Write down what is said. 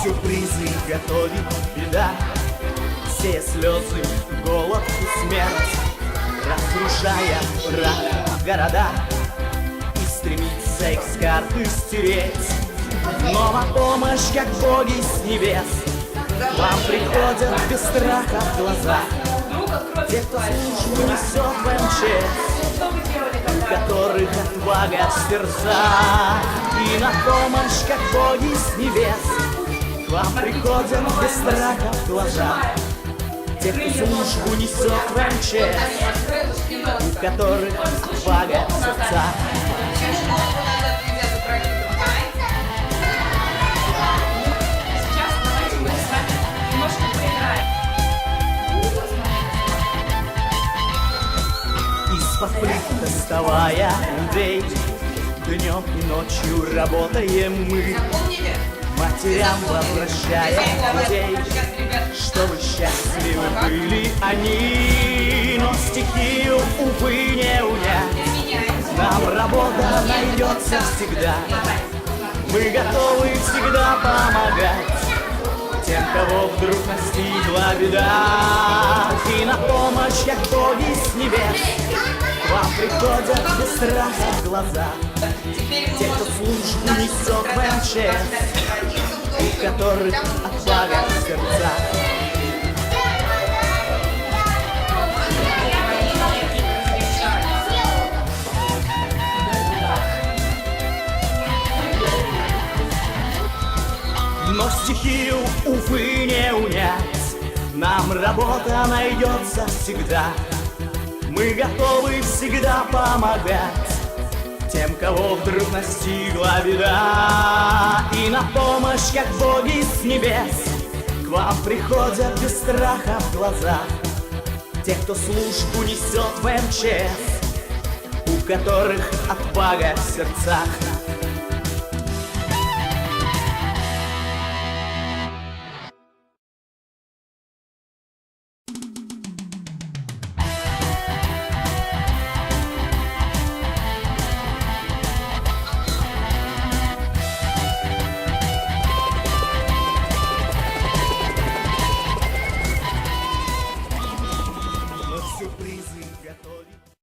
сюрпризы готовит беда. Все слезы, голод и смерть, разрушая прах города, и стремится их с карты стереть. Но на помощь, как боги с небес, вам приходят без страха в глаза. Те, кто службу несет в МЧС, у которых отвага в сердцах. И на помощь, как боги с небес, к вам приходят без страха в глаза. Те, кто службу несет в МЧС, у которых отвага в сердцах. Из-под плит доставая людей, днем и ночью работаем мы, матерям возвращая детей, чтобы счастливы были они. Но стихию, увы, не унять, нам работа найдется всегда. Мы готовы всегда помогать тем, кого вдруг настигла беда. И на помощь, как боги с небес, к вам приходят без страха в глаза. Те, кто службу несет в МЧС, у которых отвага в сердцах. Но стихию, увы, не унять, нам работа найдется всегда. Мы готовы всегда помогать тем, кого вдруг настигла беда. И на помощь, как боги с небес, к вам приходят без страха в глазах. Те, кто службу несет в МЧС, у которых отвага в сердцах.